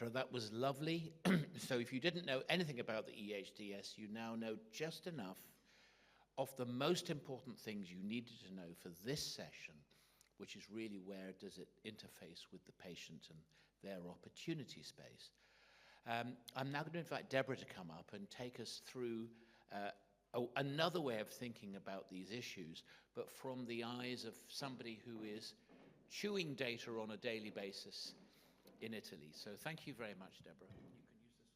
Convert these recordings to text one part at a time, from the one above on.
Petra. That was lovely. So if you didn't know anything about the EHDS, you now know just enough of the most important things you needed to know for this session, which is really where does it interface with the patient and their opportunity space. I'm now going to invite Deborah to come up and take us through another way of thinking about these issues, but from the eyes of somebody who is chewing data on a daily basis in Italy. So thank you very much, Deborah. You can use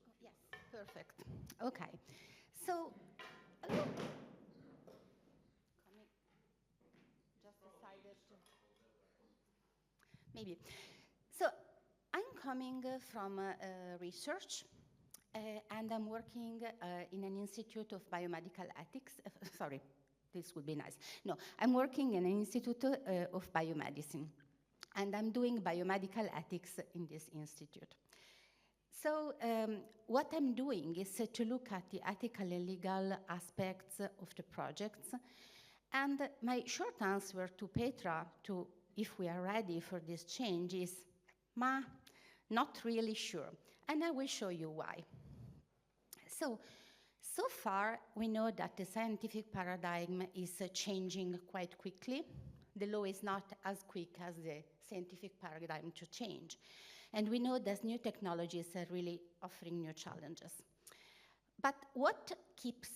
this one. Yes, perfect. Okay. So, just decided to maybe. So, I'm coming from research, and I'm working in an institute of biomedical ethics. Sorry, this would be nice. No, I'm working in an institute of biomedicine, and I'm doing biomedical ethics in this institute. So what I'm doing is to look at the ethical and legal aspects of the projects. And my short answer to Petra, to if we are ready for this change, is not really sure. And I will show you why. So far, we know that the scientific paradigm is changing quite quickly. The law is not as quick as the scientific paradigm to change. And we know that new technologies are really offering new challenges. But what keeps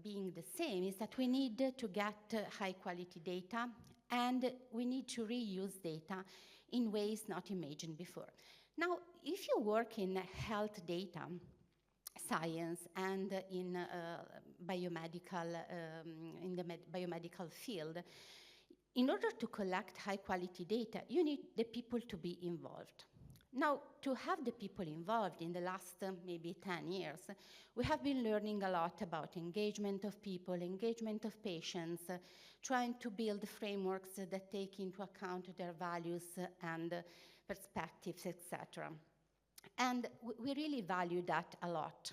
being the same is that we need to get high quality data, and we need to reuse data in ways not imagined before. Now, if you work in health data, science, and in biomedical, in the biomedical field, in order to collect high quality data, you need the people to be involved. Now, to have the people involved in the last maybe 10 years, we have been learning a lot about engagement of people, engagement of patients, trying to build frameworks that take into account their values and perspectives, etc. And we really value that a lot.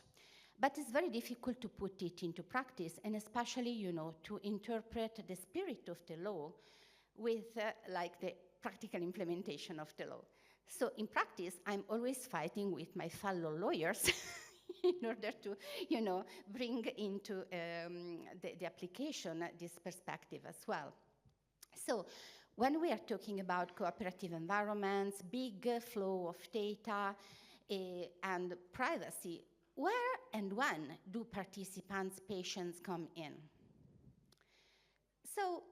But it's very difficult to put it into practice, and especially, to interpret the spirit of the law with like the practical implementation of the law. So in practice, I'm always fighting with my fellow lawyers in order to, bring into the application this perspective as well. So when we are talking about cooperative environments, big flow of data, and privacy, where and when do participants, patients come in? So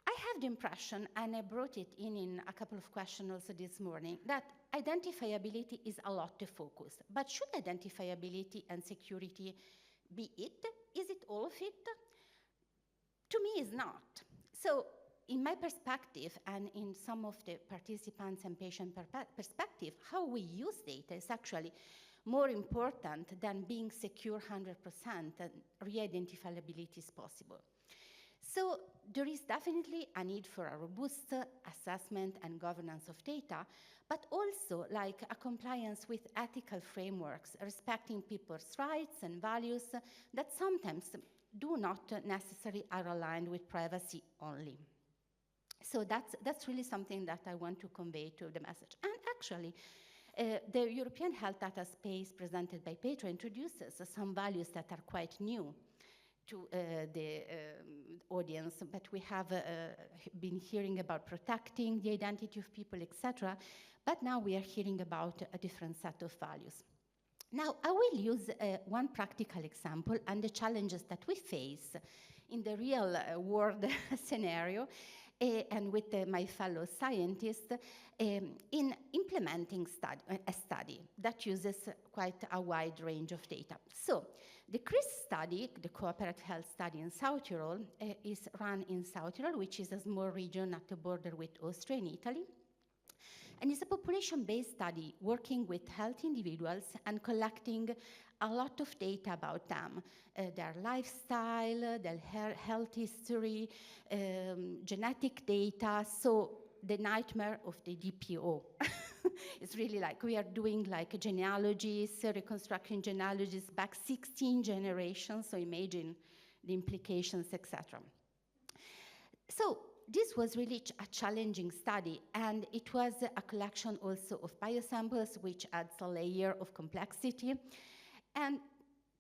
I have the impression, and I brought it in a couple of questions also this morning, that identifiability is a lot of focus. But should identifiability and security be it? Is it all of it? To me, it's not. So in my perspective, and in some of the participants and patient perspective, how we use data is actually more important than being secure 100% and re-identifiability is possible. So there is definitely a need for a robust assessment and governance of data, but also like a compliance with ethical frameworks, respecting people's rights and values that sometimes do not necessarily are aligned with privacy only. So that's really something that I want to convey to the message. And actually, the European Health Data Space presented by Petra introduces some values that are quite new to the audience, but we have been hearing about protecting the identity of people, etc. But now we are hearing about a different set of values. Now, I will use one practical example and the challenges that we face in the real world scenario and with my fellow scientists in implementing a study that uses quite a wide range of data. So the CRIS study, the Cooperative Health Study in South Tyrol, is run in South Tyrol, which is a small region at the border with Austria and Italy. And it's a population-based study working with healthy individuals and collecting a lot of data about them, their lifestyle, their health history, genetic data. So the nightmare of the DPO. It's really like we are doing like genealogies, reconstructing genealogies back 16 generations. So imagine the implications, etc. So this was really a challenging study, and it was a collection also of biosamples, which adds a layer of complexity. And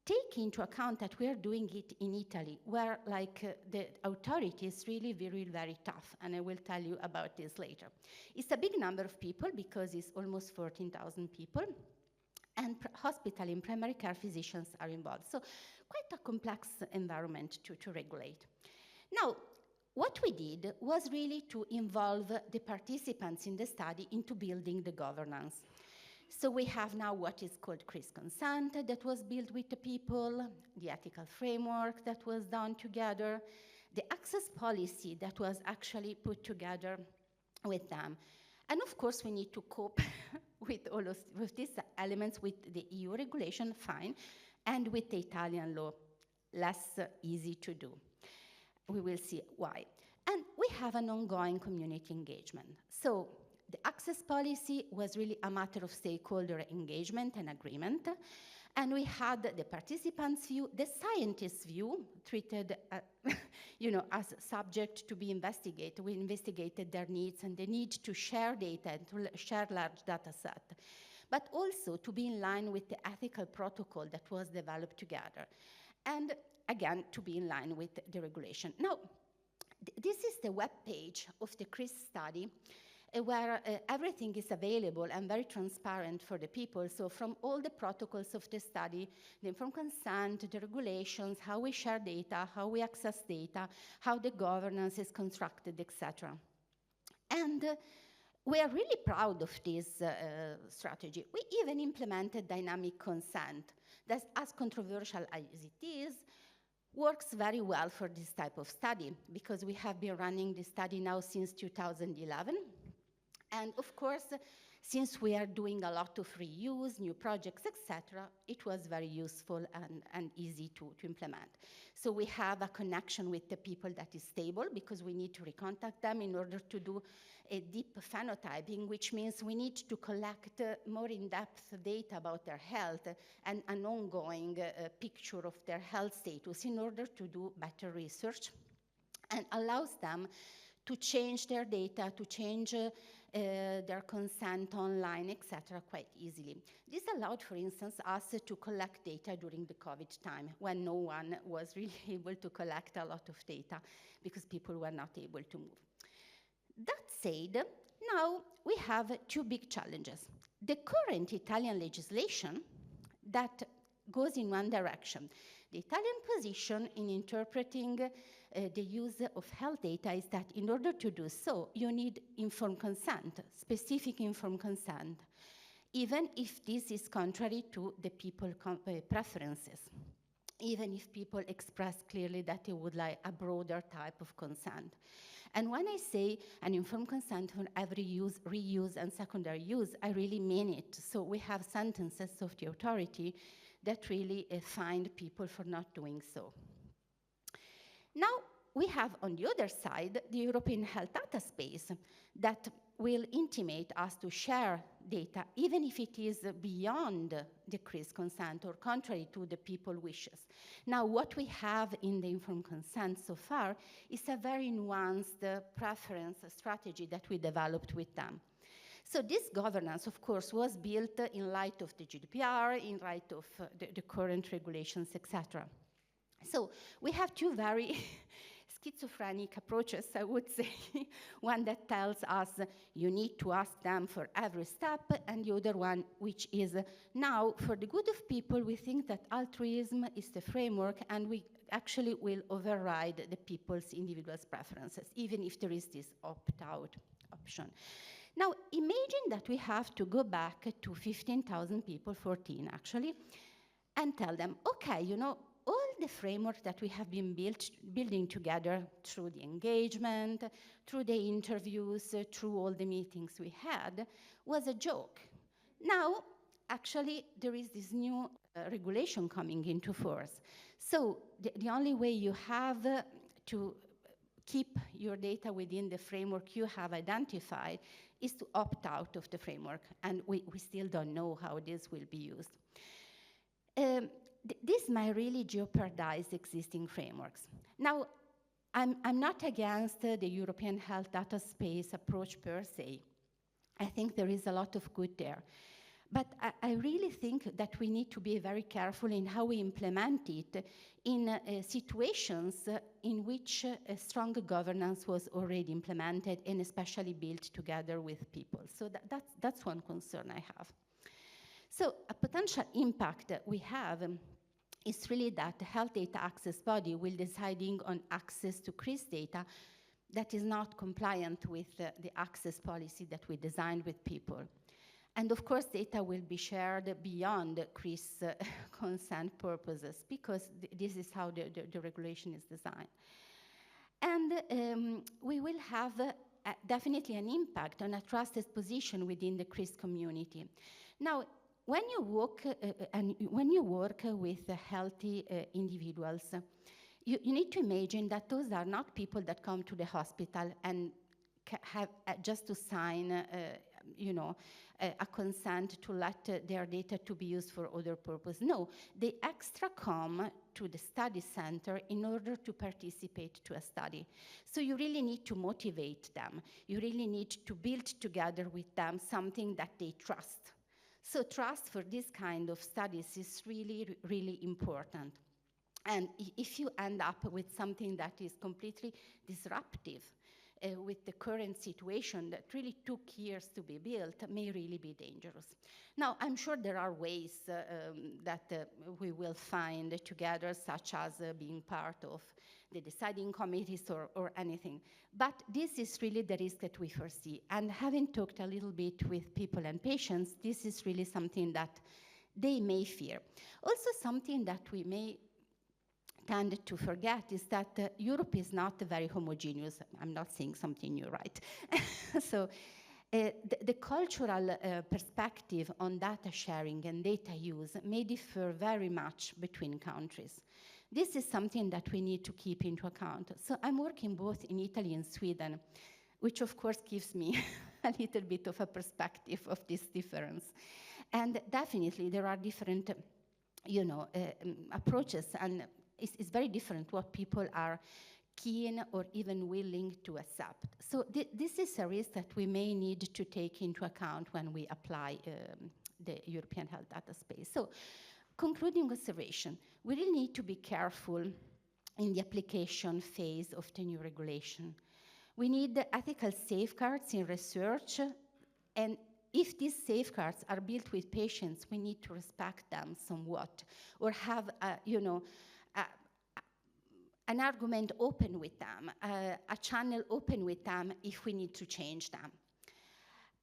take into account that we are doing it in Italy, where the authority is really very, very tough, and I will tell you about this later. It's a big number of people because it's almost 14,000 people, and hospital and primary care physicians are involved. So quite a complex environment to regulate. Now, what we did was really to involve the participants in the study into building the governance. So we have now what is called CRIS consent that was built with the people, the ethical framework that was done together, the access policy that was actually put together with them. And of course, we need to cope with all of these elements with the EU regulation, fine, and with the Italian law, less easy to do. We will see why. And we have an ongoing community engagement. So the access policy was really a matter of stakeholder engagement and agreement. And we had the participants' view, the scientists' view, treated as subject to be investigated. We investigated their needs and the need to share data and to share large data set, but also to be in line with the ethical protocol that was developed together. And again, to be in line with the regulation. Now, this is the web page of the CRIS study, where everything is available and very transparent for the people. So from all the protocols of the study, the informed consent, the regulations, how we share data, how we access data, how the governance is constructed, etc. And we are really proud of this strategy. We even implemented dynamic consent that, as controversial as it is, works very well for this type of study, because we have been running this study now since 2011. And of course, since we are doing a lot of reuse, new projects, etc., it was very useful and easy to implement. So we have a connection with the people that is stable, because we need to recontact them in order to do a deep phenotyping, which means we need to collect more in-depth data about their health and an ongoing picture of their health status in order to do better research, and allows them to change their data, to change their consent online, etc., quite easily. This allowed, for instance, us to collect data during the COVID time, when no one was really able to collect a lot of data because people were not able to move. That said, now we have two big challenges. The current Italian legislation that goes in one direction. The Italian position in interpreting the use of health data is that in order to do so, you need informed consent, specific informed consent, even if this is contrary to the people's preferences, even if people express clearly that they would like a broader type of consent. And when I say an informed consent for every use, reuse, and secondary use, I really mean it. So we have sentences of the authority that really fine people for not doing so. Now, we have on the other side the European Health Data Space that will intimate us to share data, even if it is beyond the CRIS consent or contrary to the people's wishes. Now, what we have in the informed consent so far is a very nuanced preference strategy that we developed with them. So this governance, of course, was built in light of the GDPR, in light of the current regulations, etc. So we have two very schizophrenic approaches, I would say. One that tells us you need to ask them for every step, and the other one which is, now, for the good of people, we think that altruism is the framework, and we actually will override the people's individual preferences, even if there is this opt-out option. Now, imagine that we have to go back to 15,000 people, 14 actually, and tell them, okay, you know, all the framework that we have been building together through the engagement, through the interviews, through all the meetings we had, was a joke. Now, actually, there is this new regulation coming into force. So the only way you have to keep your data within the framework you have identified is to opt out of the framework, and we still don't know how this will be used. This might really jeopardize existing frameworks. Now, I'm not against the European health data space approach per se. I think there is a lot of good there. But I really think that we need to be very careful in how we implement it in situations in which strong governance was already implemented and especially built together with people. So that's one concern I have. So a potential impact that we have is really that the health data access body will deciding on access to CRIS data that is not compliant with the access policy that we designed with people. And of course, data will be shared beyond CRIS consent purposes because this is how the regulation is designed. And we will have definitely an impact on a trusted position within the CRIS community. Now, when you work with healthy individuals, you need to imagine that those are not people that come to the hospital and have just to sign a consent to let their data to be used for other purposes. No, they extra come to the study center in order to participate to a study. So you really need to motivate them. You really need to build together with them something that they trust. So trust for this kind of studies is really, really important. And if you end up with something that is completely disruptive, with the current situation that really took years to be built, may really be dangerous. Now, I'm sure there are ways that we will find together, such as being part of the deciding committees or anything. But this is really the risk that we foresee. And having talked a little bit with people and patients, this is really something that they may fear. Also, something that we may tend to forget is that Europe is not very homogeneous. I'm not saying something new, right? So the cultural perspective on data sharing and data use may differ very much between countries. This is something that we need to keep into account. So I'm working both in Italy and Sweden, which of course gives me a little bit of a perspective of this difference. And definitely there are different, approaches, and it's very different what people are keen or even willing to accept. So this is a risk that we may need to take into account when we apply the European health data space. So concluding observation, we really need to be careful in the application phase of the new regulation. We need ethical safeguards in research, and if these safeguards are built with patients, we need to respect them somewhat, or have, an argument open with them, a channel open with them if we need to change them.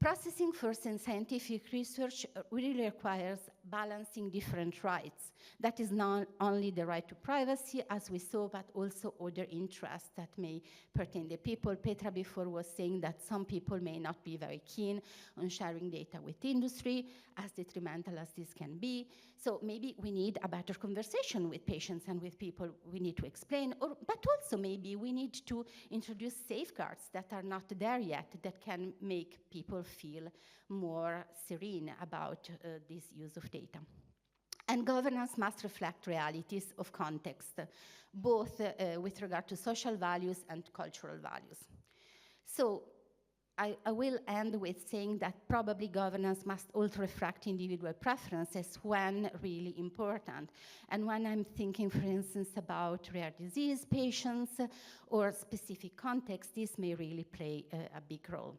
Processing first in scientific research really requires balancing different rights. That is not only the right to privacy, as we saw, but also other interests that may pertain to people. Petra before was saying that some people may not be very keen on sharing data with industry, as detrimental as this can be. So maybe we need a better conversation with patients and with people we need to explain, but also maybe we need to introduce safeguards that are not there yet that can make people feel more serene about this use of data. And governance must reflect realities of context, both with regard to social values and cultural values. So I will end with saying that probably governance must also reflect individual preferences when really important. And when I'm thinking, for instance, about rare disease patients or specific contexts, this may really play a big role.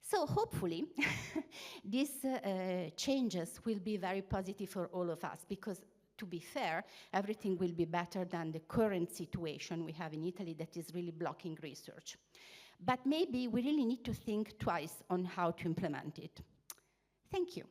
So hopefully, these changes will be very positive for all of us, because to be fair, everything will be better than the current situation we have in Italy that is really blocking research. But maybe we really need to think twice on how to implement it. Thank you.